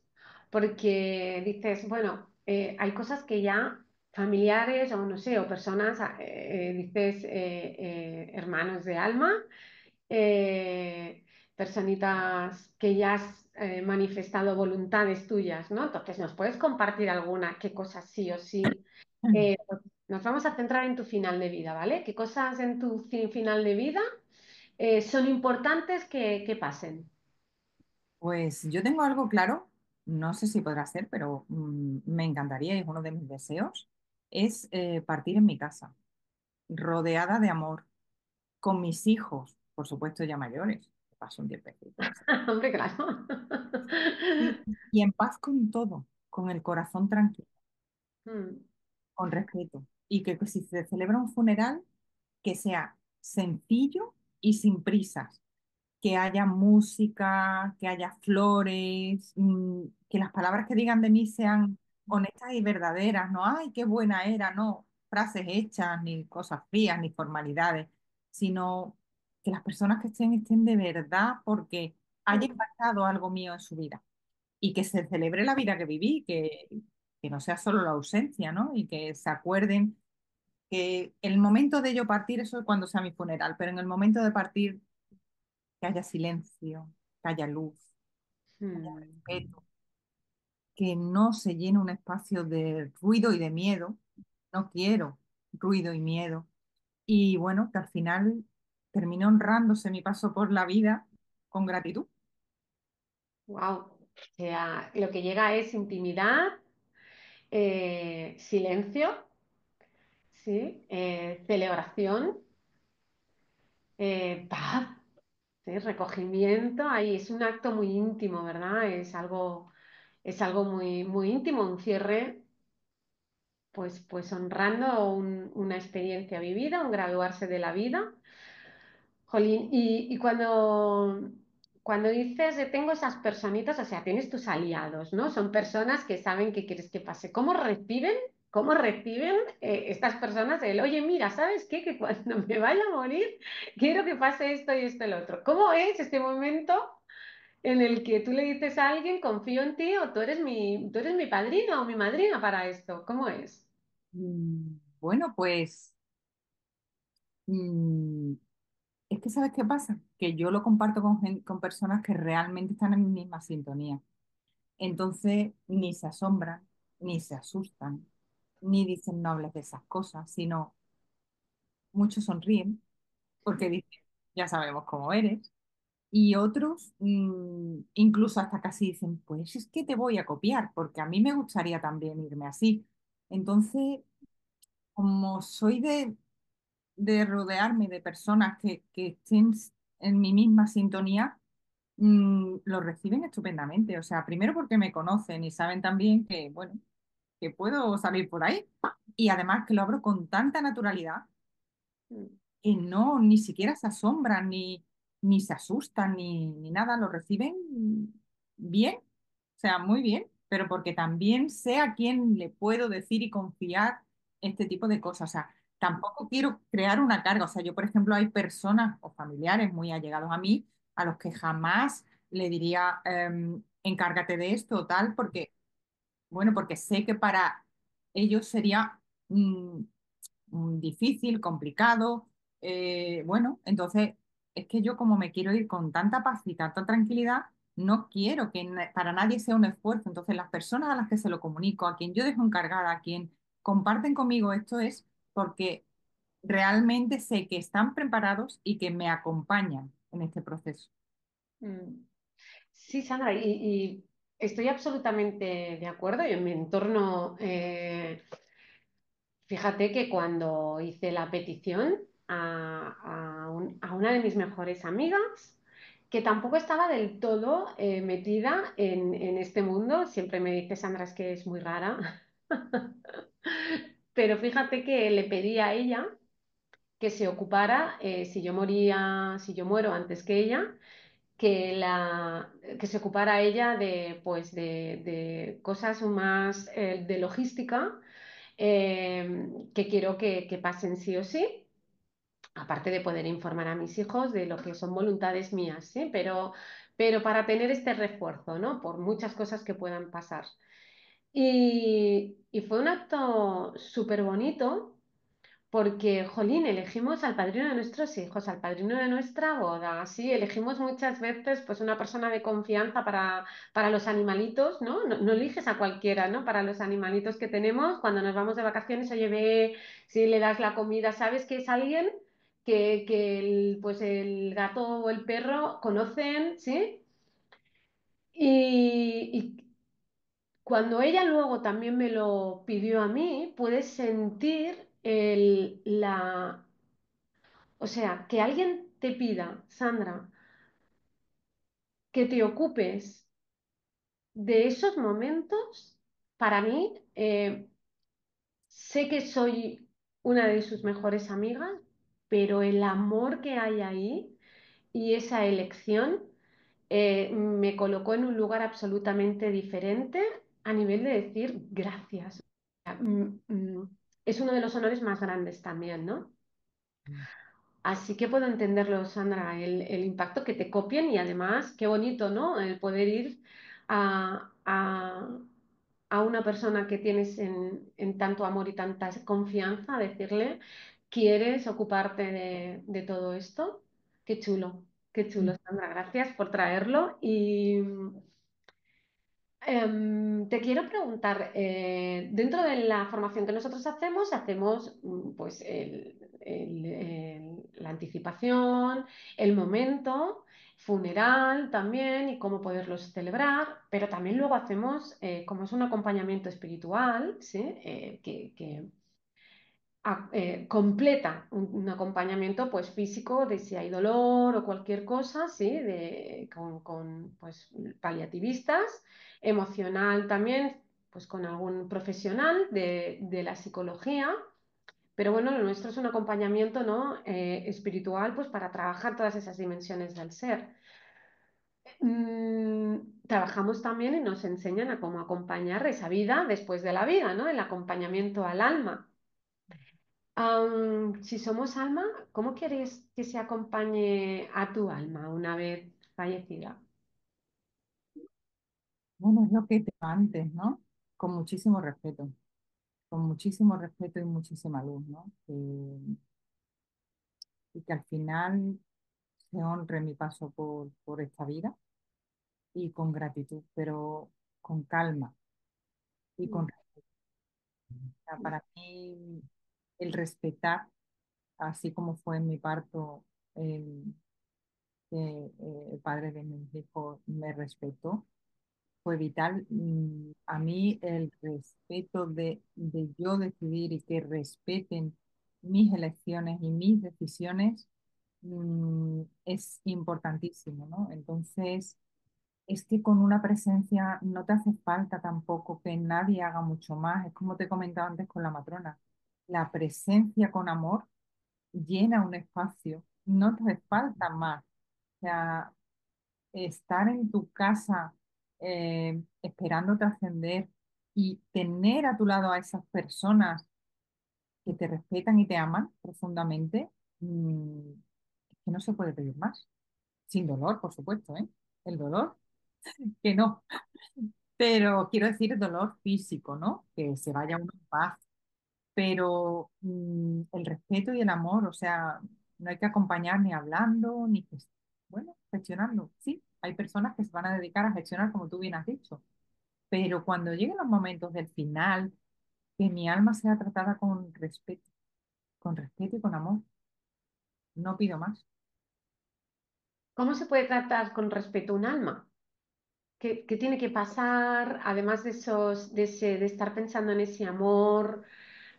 porque dices, bueno, hay cosas que ya familiares o no sé, o personas, dices, hermanos de alma, personitas que ya has manifestado voluntades tuyas, ¿no? Entonces, ¿nos puedes compartir alguna, qué cosas sí o sí? Nos vamos a centrar en tu final de vida, ¿vale? ¿Qué cosas en tu final de vida son importantes que pasen? Pues yo tengo algo claro, no sé si podrá ser, pero me encantaría, y es uno de mis deseos, es partir en mi casa, rodeada de amor, con mis hijos, por supuesto ya mayores, paso un tiempecito. Hombre, claro. Y, y en paz con todo, con el corazón tranquilo, Mm, con respeto. Y que si se celebra un funeral, que sea sencillo y sin prisas. que haya música, que haya flores, que las palabras que digan de mí sean honestas y verdaderas, no, ay, qué buena era, no frases hechas, ni cosas frías, ni formalidades, sino que las personas que estén de verdad porque haya Mm, impactado algo mío en su vida y que se celebre la vida que viví, que no sea solo la ausencia, ¿no? Y que se acuerden que el momento de yo partir, eso es cuando sea mi funeral, pero en el momento de partir, que haya silencio, que haya luz, mm. respeto, que no se llene un espacio de ruido y de miedo. No quiero ruido y miedo. Y bueno, que al final termine honrándose mi paso por la vida con gratitud. Wow. O sea, lo que llega es intimidad, silencio, ¿sí? Celebración, paz, ¿sí? Recogimiento. Ahí es un acto muy íntimo, ¿verdad? Es algo muy, muy íntimo, un cierre, pues honrando una experiencia vivida, un graduarse de la vida. Jolín, y cuando dices tengo esas personitas, o sea, tienes tus aliados, ¿no? Son personas que saben qué quieres que pase. Cómo reciben estas personas el, oye, mira, ¿sabes qué? Que cuando me vaya a morir, quiero que pase esto y esto y lo otro. ¿Cómo es este momento en el que tú le dices a alguien, confío en ti o tú eres mi padrino o mi madrina para esto? ¿Cómo es? Bueno, pues mm, es que ¿sabes qué pasa? Que yo lo comparto con personas que realmente están en mi misma sintonía. Entonces, ni se asombran, ni se asustan, ni dicen no hables de esas cosas, sino muchos sonríen porque dicen, ya sabemos cómo eres. Y otros incluso hasta casi dicen, pues es que te voy a copiar, porque a mí me gustaría también irme así. Entonces, como soy de rodearme de personas que estén en mi misma sintonía, lo reciben estupendamente. O sea, primero porque me conocen y saben también que, bueno, que puedo salir por ahí. Y además que lo abro con tanta naturalidad Mm, que no, ni siquiera se asombran, ni se asustan, ni nada, lo reciben bien, o sea, muy bien, pero porque también sé a quién le puedo decir y confiar este tipo de cosas. O sea, tampoco quiero crear una carga. O sea, yo, por ejemplo, hay personas o familiares muy allegados a mí a los que jamás le diría, encárgate de esto o tal, porque, bueno, porque sé que para ellos sería mm, difícil, complicado. Bueno, entonces es que yo como me quiero ir con tanta paz y tanta tranquilidad, no quiero que para nadie sea un esfuerzo. Entonces las personas a las que se lo comunico, a quien yo dejo encargada, a quien comparten conmigo esto es porque realmente sé que están preparados y que me acompañan en este proceso. mm. Sí, Sandra, y estoy absolutamente de acuerdo. Y en mi entorno, fíjate que cuando hice la petición a una de mis mejores amigas, que tampoco estaba del todo metida en este mundo, siempre me dice Sandra, es que es muy rara, pero fíjate que le pedí a ella que se ocupara, si yo moría, si yo muero antes que ella, que se ocupara ella de cosas más de logística que quiero que pasen sí o sí, aparte de poder informar a mis hijos de lo que son voluntades mías, ¿sí? Pero para tener este refuerzo, ¿no? Por muchas cosas que puedan pasar. Y fue un acto súper bonito porque, jolín, elegimos al padrino de nuestros hijos, al padrino de nuestra boda, sí, elegimos muchas veces pues una persona de confianza para los animalitos, ¿no? No, no eliges a cualquiera, ¿no? Para los animalitos que tenemos, cuando nos vamos de vacaciones, oye, ve, si le das la comida, sabes que es alguien que pues el gato o el perro conocen, ¿sí? Y cuando ella luego también me lo pidió a mí, puedes sentir o sea, que alguien te pida, Sandra, que te ocupes de esos momentos, para mí, sé que soy una de sus mejores amigas, pero el amor que hay ahí y esa elección me colocó en un lugar absolutamente diferente a nivel de decir gracias. Es uno de los honores más grandes también, ¿no? Así que puedo entenderlo, Sandra, el impacto que te copien y además, qué bonito, ¿no? El poder ir a una persona que tienes en tanto amor y tanta confianza, a decirle, ¿quieres ocuparte de todo esto? Qué chulo, Sandra, gracias por traerlo. Y te quiero preguntar, dentro de la formación que nosotros hacemos, hacemos pues la anticipación, el momento, funeral también y cómo poderlos celebrar, pero también luego hacemos, como es un acompañamiento espiritual, ¿sí? Completa un acompañamiento pues físico de si hay dolor o cualquier cosa, ¿sí? Con pues, paliativistas, emocional también, pues con algún profesional de la psicología, pero bueno, lo nuestro es un acompañamiento, ¿no? Espiritual, pues para trabajar todas esas dimensiones del ser. Trabajamos también y nos enseñan a cómo acompañar esa vida después de la vida, ¿no? El acompañamiento al alma. Si somos alma, ¿cómo quieres que se acompañe a tu alma una vez fallecida? Bueno, es lo que te antes, ¿no? Con muchísimo respeto y muchísima luz, ¿no? Y que al final se honre mi paso por esta vida y con gratitud, pero con calma y con Mm, respeto. O sea, para mí, el respetar, así como fue en mi parto, el, que el padre de mis hijos me respetó, fue vital. A mí el respeto de yo decidir y que respeten mis elecciones y mis decisiones es importantísimo, ¿no? Entonces, es que con una presencia no te hace falta tampoco que nadie haga mucho más. Es como te comentaba antes con la matrona. La presencia con amor llena un espacio, no te hace falta más. O sea, estar en tu casa esperando trascender y tener a tu lado a esas personas que te respetan y te aman profundamente, es que no se puede pedir más. Sin dolor, por supuesto, ¿eh? El dolor, que no. Pero quiero decir dolor físico, ¿no? Que se vaya uno en paz. Pero el respeto y el amor, o sea, no hay que acompañar ni hablando, ni, bueno, gestionando. Sí, hay personas que se van a dedicar a gestionar, como tú bien has dicho. Pero cuando lleguen los momentos del final, que mi alma sea tratada con respeto y con amor, no pido más. ¿Cómo se puede tratar con respeto a un alma? ¿Qué tiene que pasar, además de estar pensando en ese amor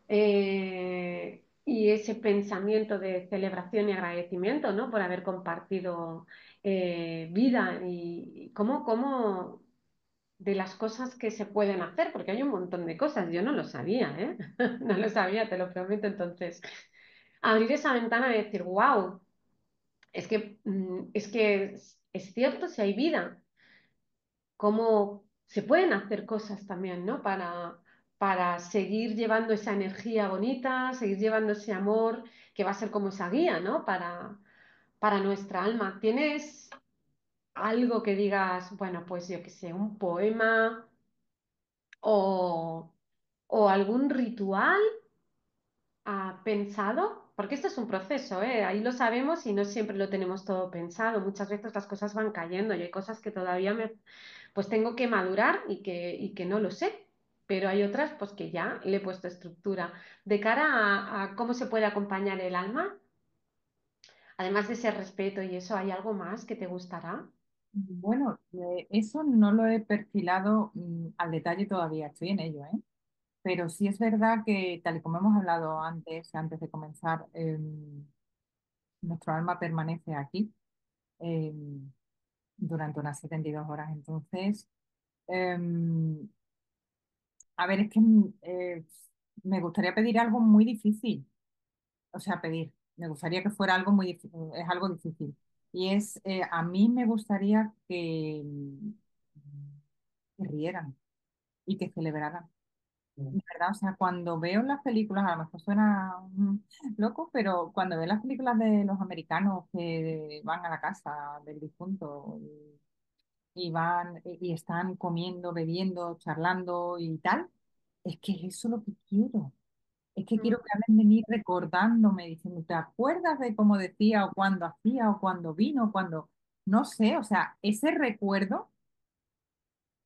y ese pensamiento de celebración y agradecimiento, ¿no? Por haber compartido vida y cómo de las cosas que se pueden hacer, porque hay un montón de cosas, yo no lo sabía, ¿eh? No lo sabía, te lo prometo. Entonces, abrir esa ventana y decir, wow, es cierto, si hay vida, cómo se pueden hacer cosas también, ¿no? Para seguir llevando esa energía bonita, seguir llevando ese amor que va a ser como esa guía, ¿no? Para nuestra alma. ¿Tienes algo que digas, bueno, pues yo qué sé, un poema o, o algún ritual pensado? Porque esto es un proceso, ¿eh? Ahí lo sabemos y no siempre lo tenemos todo pensado. Muchas veces las cosas van cayendo y hay cosas que todavía pues tengo que madurar y que no lo sé. Pero hay otras pues que ya le he puesto estructura. De cara a cómo se puede acompañar el alma, además de ese respeto y eso, ¿hay algo más que te gustará? Bueno, eso no lo he perfilado al detalle todavía, estoy en ello, ¿eh? Pero sí es verdad que, tal y como hemos hablado antes de comenzar, nuestro alma permanece aquí durante unas 72 horas. Entonces, em, a ver, es que me gustaría pedir algo muy difícil. O sea, pedir. Me gustaría que fuera algo muy difícil. Es algo difícil. Y es, a mí me gustaría que rieran y que celebraran. De verdad, o sea, cuando veo las películas, a lo mejor suena loco, pero cuando veo las películas de los americanos que van a la casa del difunto y van y están comiendo, bebiendo, charlando y tal, es que es eso lo que quiero. Es que quiero que hablen de mí recordándome, diciendo, ¿te acuerdas de cómo decía o cuando hacía o cuando vino, cuando, no sé, o sea, ese recuerdo,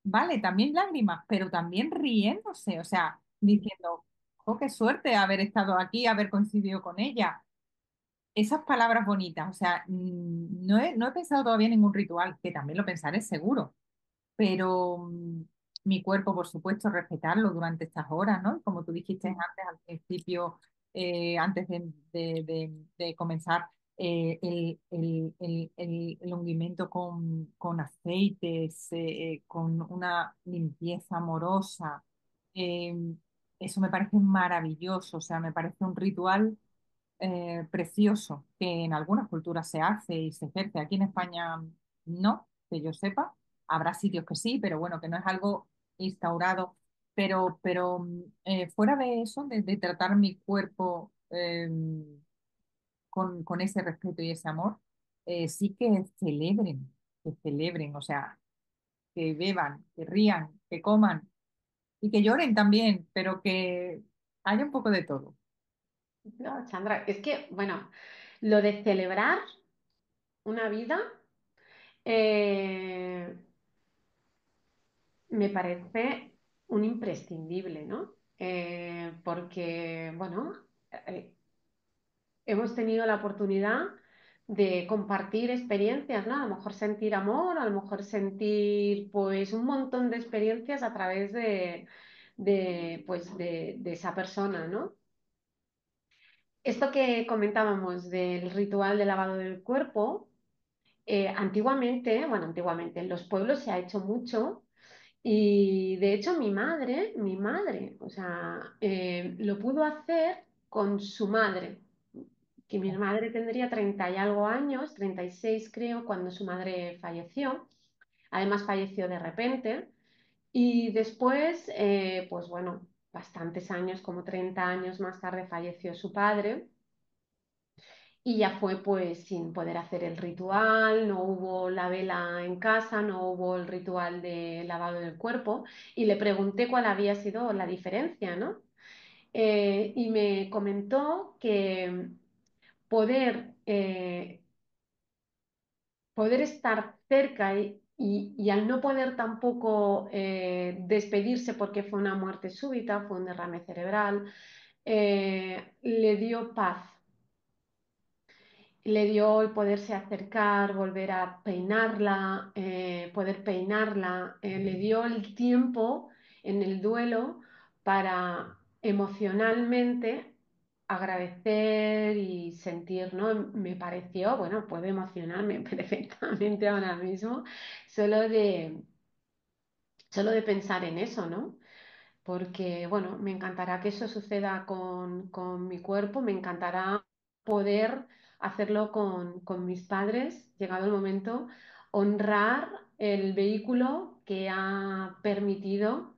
vale, también lágrimas, pero también riéndose, o sea, diciendo, oh, qué suerte haber estado aquí, haber coincidido con ella. Esas palabras bonitas, o sea, no he pensado todavía en ningún ritual, que también lo pensaré seguro, pero mi cuerpo, por supuesto, respetarlo durante estas horas, ¿no? Como tú dijiste Mm. antes, al principio, antes de comenzar, el ungüento con aceites, con una limpieza amorosa, eh, eso me parece maravilloso, o sea, me parece un ritual precioso que en algunas culturas se hace y se ejerce. Aquí en España no, que yo sepa. Habrá sitios que sí, pero bueno, que no es algo instaurado. Pero fuera de eso, de tratar mi cuerpo con ese respeto y ese amor, sí que celebren, o sea, que beban, que rían, que coman y que lloren también, pero que haya un poco de todo. No, Sandra, es que, bueno, lo de celebrar una vida eh, me parece un imprescindible, ¿no? Porque, bueno, eh, hemos tenido la oportunidad de compartir experiencias, ¿no? A lo mejor sentir amor, a lo mejor sentir, pues, un montón de experiencias a través de esa persona, ¿no? Esto que comentábamos del ritual de lavado del cuerpo, antiguamente en los pueblos se ha hecho mucho y de hecho mi madre, o sea, lo pudo hacer con su madre, que mi madre tendría 30 y algo años, 36 creo, cuando su madre falleció. Además falleció de repente y después, pues bueno, bastantes años, como 30 años más tarde falleció su padre. Y ya fue pues sin poder hacer el ritual, no hubo la vela en casa, no hubo el ritual de lavado del cuerpo y le pregunté cuál había sido la diferencia, ¿no? Y me comentó que poder, poder estar cerca y al no poder tampoco despedirse porque fue una muerte súbita, fue un derrame cerebral, le dio paz, le dio el poderse acercar, volver a peinarla, poder peinarla, le dio el tiempo en el duelo para emocionalmente agradecer y sentir, ¿no? Me pareció, bueno, puedo emocionarme perfectamente ahora mismo, solo de, solo de pensar en eso, ¿no? Porque, bueno, me encantará que eso suceda con mi cuerpo, me encantará poder hacerlo con mis padres, llegado el momento, honrar el vehículo que ha permitido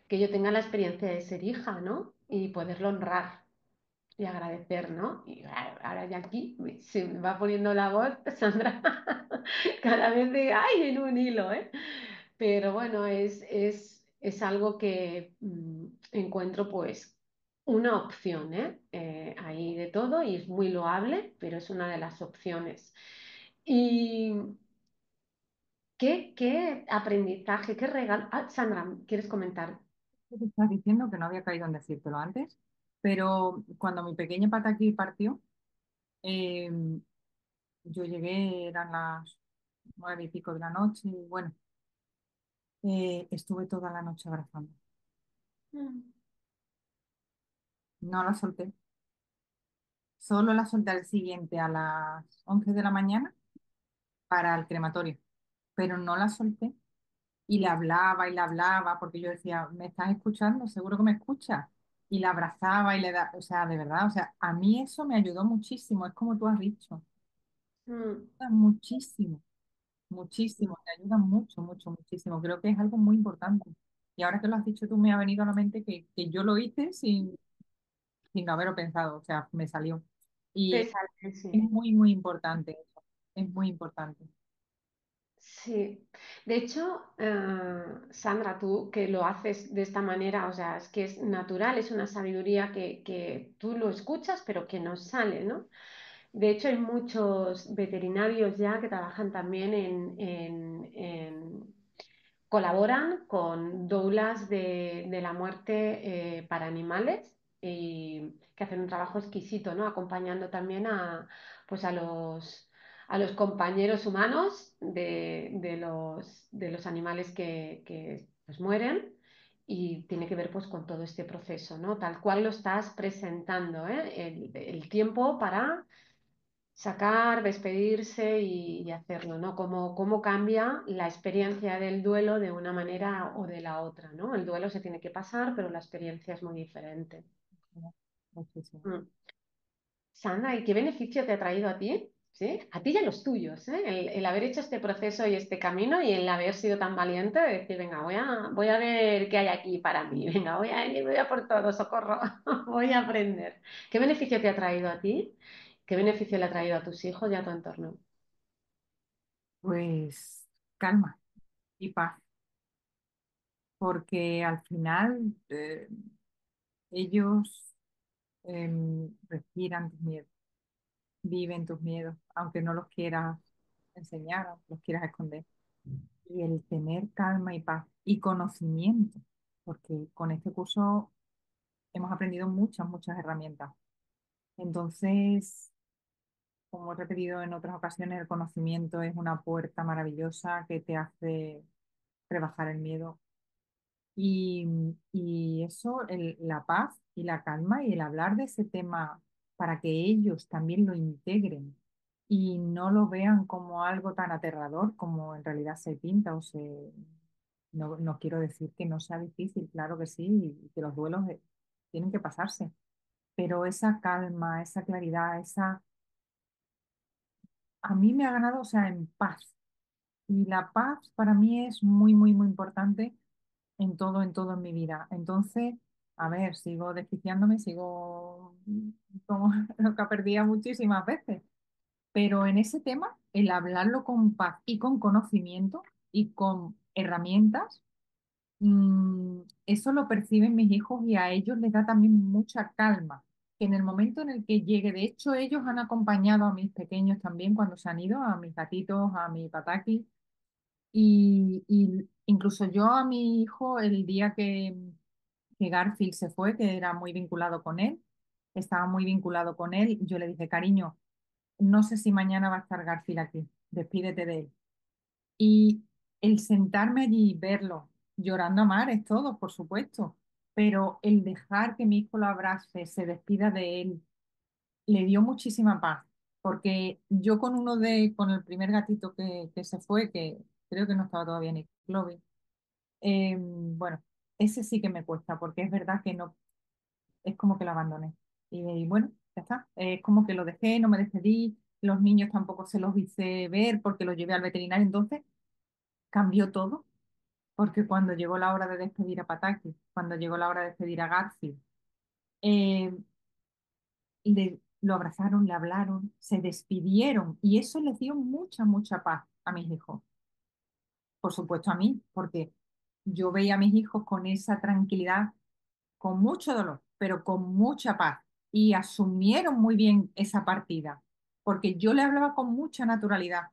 que yo tenga la experiencia de ser hija, ¿no? Y poderlo honrar y agradecer, ¿no? Y ahora ya aquí se me va poniendo la voz, Sandra, cada vez de, ay, en un hilo, ¿eh? Pero bueno, es algo que encuentro pues una opción, ¿eh? Hay de todo y es muy loable, pero es una de las opciones. ¿Y qué aprendizaje, qué regalo? Ah, Sandra, ¿quieres comentar? Te estás diciendo que no había caído en decírtelo antes, pero cuando mi pequeña pata aquí partió, eh, yo llegué, eran las 9:00 y pico de la noche, y bueno, estuve toda la noche abrazando. Mm. No la solté, solo la solté al siguiente a las 11 de la mañana para el crematorio, pero no la solté y la hablaba porque yo decía, ¿me estás escuchando? Seguro que me escuchas. Y la abrazaba y le da, o sea, de verdad, o sea, a mí eso me ayudó muchísimo, es como tú has dicho. Mm, Ayuda muchísimo, mm. muchísimo, te ayuda mucho, mucho, muchísimo. Creo que es algo muy importante. Y ahora que lo has dicho tú, me ha venido a la mente que yo lo hice sin haberlo pensado, o sea, me salió. Y Te sale, es sí. muy, muy importante eso, es muy importante. Sí, de hecho, Sandra, tú que lo haces de esta manera, o sea, es que es natural, es una sabiduría que tú lo escuchas, pero que no sale, ¿no? De hecho, hay muchos veterinarios ya que trabajan también colaboran con doulas de la muerte para animales y que hacen un trabajo exquisito, ¿no? Acompañando también pues a los compañeros humanos de los animales que pues, mueren. Y tiene que ver pues con todo este proceso, ¿no? Tal cual lo estás presentando, ¿eh? El tiempo para sacar, despedirse y hacerlo, ¿no? Cómo cambia la experiencia del duelo de una manera o de la otra, ¿no? El duelo se tiene que pasar, pero la experiencia es muy diferente. Muchísimo. Mm. Sandra, ¿y qué beneficio te ha traído a ti? ¿Sí? A ti y a los tuyos, ¿eh? El haber hecho este proceso y este camino y el haber sido tan valiente de decir, venga, voy a ver qué hay aquí para mí, venga, voy a por todo, socorro, voy a aprender. ¿Qué beneficio te ha traído a ti? ¿Qué beneficio le ha traído a tus hijos y a tu entorno? Pues calma y paz, porque al final ellos respiran tus miedos, viven tus miedos, aunque no los quieras enseñar, aunque los quieras esconder. Y el tener calma y paz y conocimiento, porque con este curso hemos aprendido muchas, muchas herramientas. Entonces, como he repetido en otras ocasiones, el conocimiento es una puerta maravillosa que te hace rebajar el miedo. Y eso, la paz y la calma y el hablar de ese tema para que ellos también lo integren y no lo vean como algo tan aterrador como en realidad se pinta o se... No, no quiero decir que no sea difícil, claro que sí, y que los duelos tienen que pasarse, pero esa calma, esa claridad, a mí me ha ganado, o sea, en paz. Y la paz para mí es muy, muy, muy importante en todo en mi vida. Entonces, a ver, sigo desquiciándome, sigo como lo que perdía muchísimas veces. Pero en ese tema, el hablarlo con paz y con conocimiento y con herramientas, eso lo perciben mis hijos y a ellos les da también mucha calma. Que en el momento en el que llegue, de hecho, ellos han acompañado a mis pequeños también cuando se han ido, a mis gatitos, a mi pataki. Y incluso yo a mi hijo, el día que Garfield se fue, que era muy vinculado con él, estaba muy vinculado con él, yo le dije, cariño, no sé si mañana va a estar Garfield aquí, despídete de él. Y el sentarme allí y verlo, llorando a mares todos, por supuesto, pero el dejar que mi hijo lo abrace, se despida de él, le dio muchísima paz, porque yo con el primer gatito que se fue, que creo que no estaba todavía ni Chloe, bueno, ese sí que me cuesta, porque es verdad que no, es como que lo abandoné. Y bueno, ya está. Es como que lo dejé, no me despedí, los niños tampoco se los hice ver porque los llevé al veterinario, entonces cambió todo, porque cuando llegó la hora de despedir a Pataki, cuando llegó la hora de despedir a Garfield, eh, lo abrazaron, le hablaron, se despidieron y eso les dio mucha, mucha paz a mis hijos. Por supuesto a mí, porque yo veía a mis hijos con esa tranquilidad, con mucho dolor, pero con mucha paz y asumieron muy bien esa partida, porque yo le hablaba con mucha naturalidad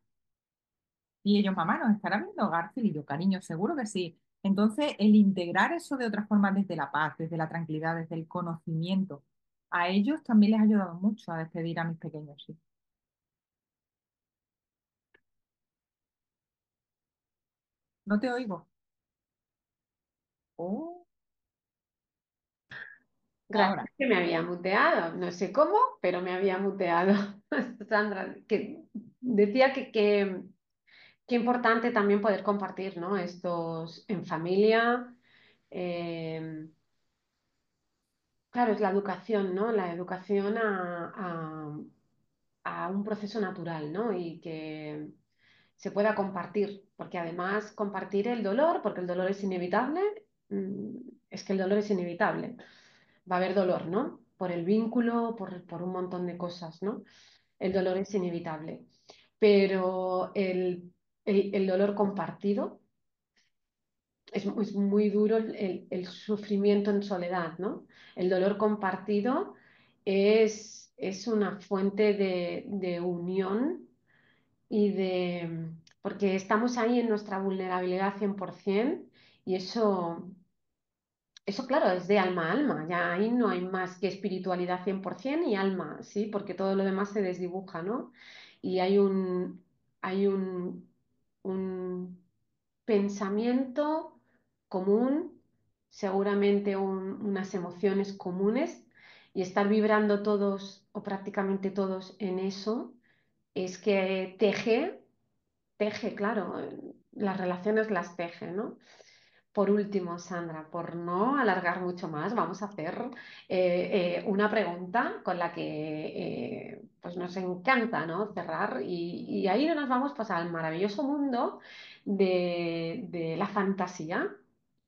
y ellos, mamá, ¿nos estará viendo Garfield? Y yo, cariño, seguro que sí. Entonces, el integrar eso de otra forma desde la paz, desde la tranquilidad, desde el conocimiento, a ellos también les ha ayudado mucho a despedir a mis pequeños, sí. No te oigo. Oh, ahora. Gracias que me había muteado. No sé cómo, pero me había muteado. Sandra, que decía qué importante también poder compartir, ¿no? Estos en familia. eh, claro, es la educación, ¿no? La educación a un proceso natural, ¿no? Y que se pueda compartir, porque además compartir el dolor, porque el dolor es inevitable, mm, es que el dolor es inevitable. Va a haber dolor, ¿no? Por el vínculo, por un montón de cosas, ¿no? El dolor es inevitable, pero el dolor compartido es muy duro el sufrimiento en soledad, ¿no? El dolor compartido es una fuente de unión y de... porque estamos ahí en nuestra vulnerabilidad 100% y eso, claro, es de alma a alma, ya ahí no hay más que espiritualidad 100% y alma, ¿sí? Porque todo lo demás se desdibuja, ¿no? Y hay un pensamiento común, seguramente unas emociones comunes y estar vibrando todos o prácticamente todos en eso es que teje, claro, las relaciones las teje, ¿no? Por último, Sandra, por no alargar mucho más, vamos a hacer una pregunta con la que pues nos encanta, ¿no? Cerrar y ahí nos vamos pues, al maravilloso mundo de la fantasía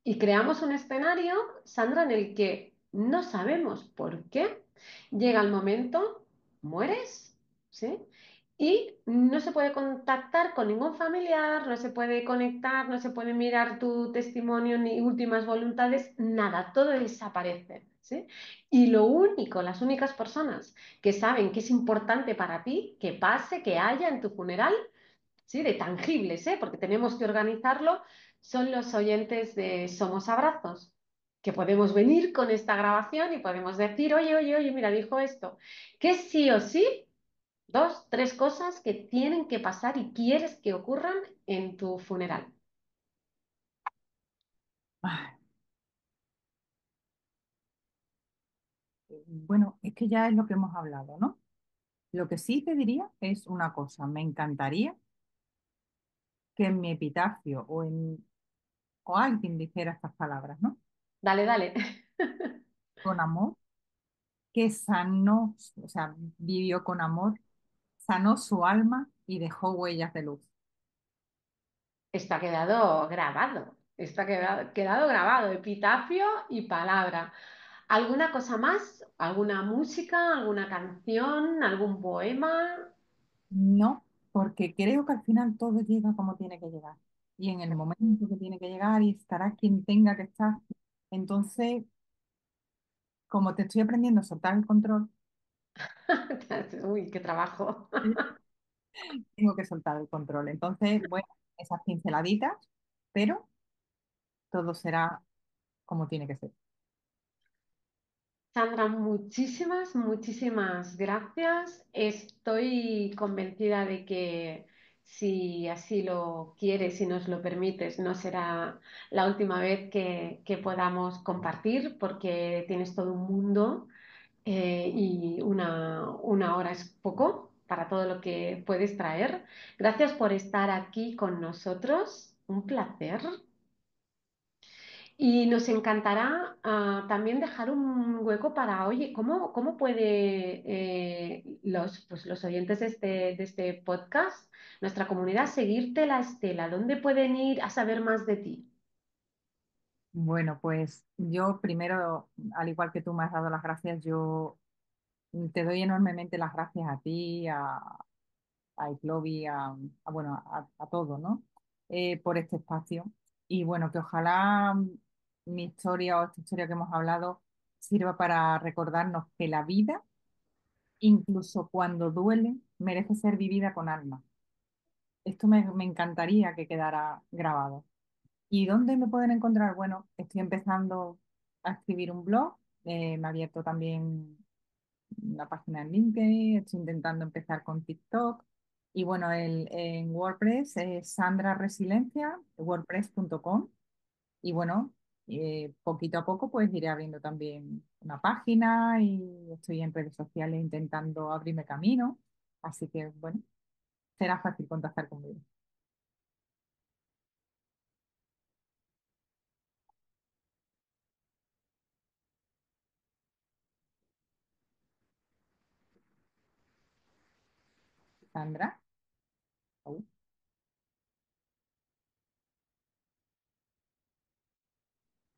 y creamos un escenario, Sandra, en el que no sabemos por qué llega el momento, mueres, ¿sí? Y no se puede contactar con ningún familiar, no se puede conectar, no se puede mirar tu testimonio ni últimas voluntades, nada, todo desaparece, ¿sí? Y lo único, las únicas personas que saben que es importante para ti, que pase, que haya en tu funeral, ¿sí? De tangibles, ¿eh? Porque tenemos que organizarlo, son los oyentes de Somos Abrazos, que podemos venir con esta grabación y podemos decir, oye, oye, oye, mira, dijo esto, que sí o sí dos, tres cosas que tienen que pasar y quieres que ocurran en tu funeral. Ay, bueno, es que ya es lo que hemos hablado, ¿no? Lo que sí te diría es una cosa, me encantaría que en mi epitafio o alguien dijera estas palabras, ¿no? Dale, dale. Con amor, que sanó, o sea, vivió con amor, sanó su alma y dejó huellas de luz. Esto ha quedado grabado. Esto ha quedado grabado, epitafio y palabra. ¿Alguna cosa más? ¿Alguna música? ¿Alguna canción? ¿Algún poema? No, porque creo que al final todo llega como tiene que llegar y en el momento que tiene que llegar y estará quien tenga que estar. Entonces, como te estoy aprendiendo a soltar el control, Uy, qué trabajo. tengo que soltar el control. Entonces, bueno, esas pinceladitas, pero todo será como tiene que ser. Sandra, muchísimas, muchísimas gracias. Estoy convencida de que si así lo quieres y nos lo permites, no será la última vez que podamos compartir, porque tienes todo un mundo y una hora es poco para todo lo que puedes traer. Gracias por estar aquí con nosotros. Un placer. Y nos encantará también dejar un hueco para, oye, ¿cómo puede los oyentes de este podcast, nuestra comunidad, seguirte la estela? ¿Dónde pueden ir a saber más de ti? Bueno, pues yo primero, al igual que tú me has dado las gracias, yo te doy enormemente las gracias a ti, a Iclovi, bueno, a todo, ¿no? Por este espacio. Y bueno, que ojalá mi historia o esta historia que hemos hablado sirva para recordarnos que la vida, incluso cuando duele, merece ser vivida con alma. Esto me encantaría que quedara grabado. ¿Y dónde me pueden encontrar? Bueno, estoy empezando a escribir un blog, me ha abierto también una página en LinkedIn, estoy intentando empezar con TikTok y bueno, en WordPress es Sandra Resiliencia, wordpress.com y bueno, poquito a poco pues iré abriendo también una página y estoy en redes sociales intentando abrirme camino, así que bueno, será fácil contactar conmigo. Sandra. Oh,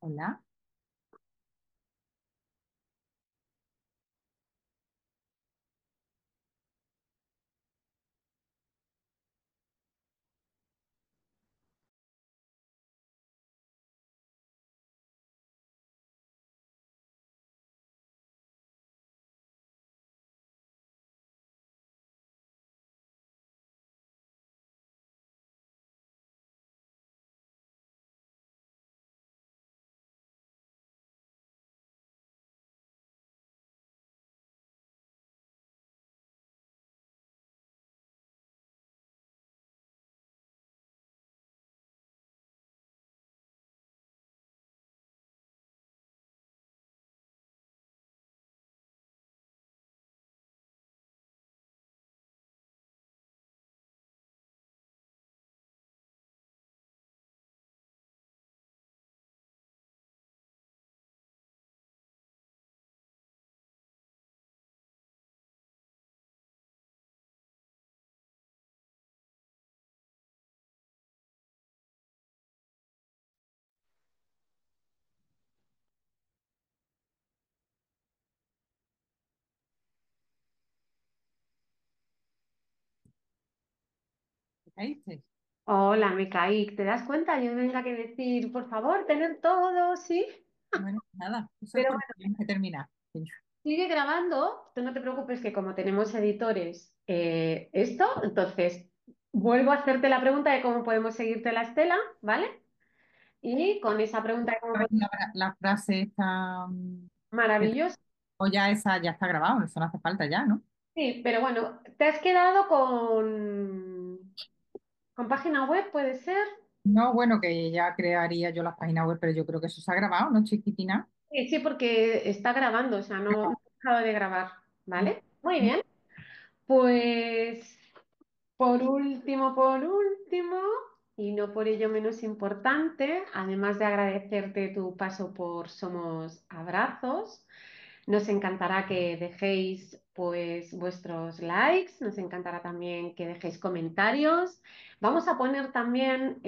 hola. ¿Te caíste? Hola, me caí. ¿Te das cuenta? Yo venga que decir, por favor, tener todo, ¿sí? Bueno, nada, eso es Pero porque bueno, tienes que terminar. Sí. sigue grabando. Tú no te preocupes que como tenemos editores, entonces vuelvo a hacerte la pregunta de cómo podemos seguirte la estela, ¿vale? Y con esa pregunta de cómo podemos... La frase está, que Maravilloso. o ya esa ya está grabado, eso no hace falta ya, ¿no? Sí, pero bueno, te has quedado con página web, ¿puede ser? No, bueno, que ya crearía yo las páginas web, pero yo creo que eso se ha grabado, ¿no, chiquitina? Sí, sí, porque está grabando, o sea, no he dejado de grabar, ¿vale? Muy bien. Pues por último, y no por ello menos importante, además de agradecerte tu paso por Somos Abrazos, nos encantará que dejéis pues vuestros likes, nos encantará también que dejéis comentarios. Vamos a poner también,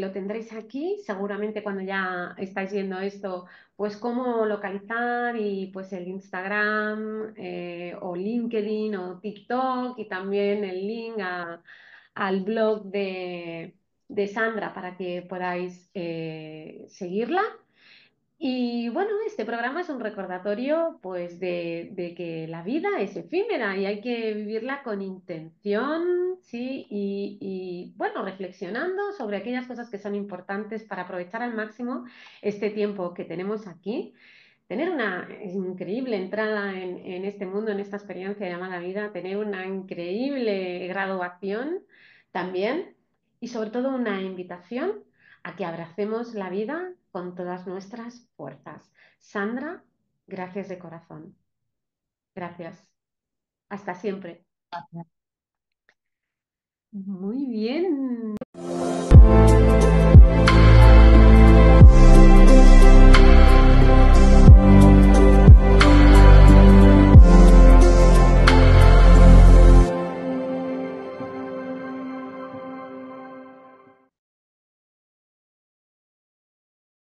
lo tendréis aquí, seguramente cuando ya estáis viendo esto, pues cómo localizar y pues el Instagram o LinkedIn o TikTok y también el link al blog de Sandra para que podáis seguirla. Y bueno, este programa es un recordatorio pues de que la vida es efímera y hay que vivirla con intención, ¿sí? Bueno, reflexionando sobre aquellas cosas que son importantes para aprovechar al máximo este tiempo que tenemos aquí, tener una increíble entrada en este mundo, en esta experiencia llamada vida, tener una increíble graduación también y sobre todo una invitación a que abracemos la vida con todas nuestras fuerzas. Sandra, gracias de corazón. Gracias. Hasta siempre. Gracias. Muy bien.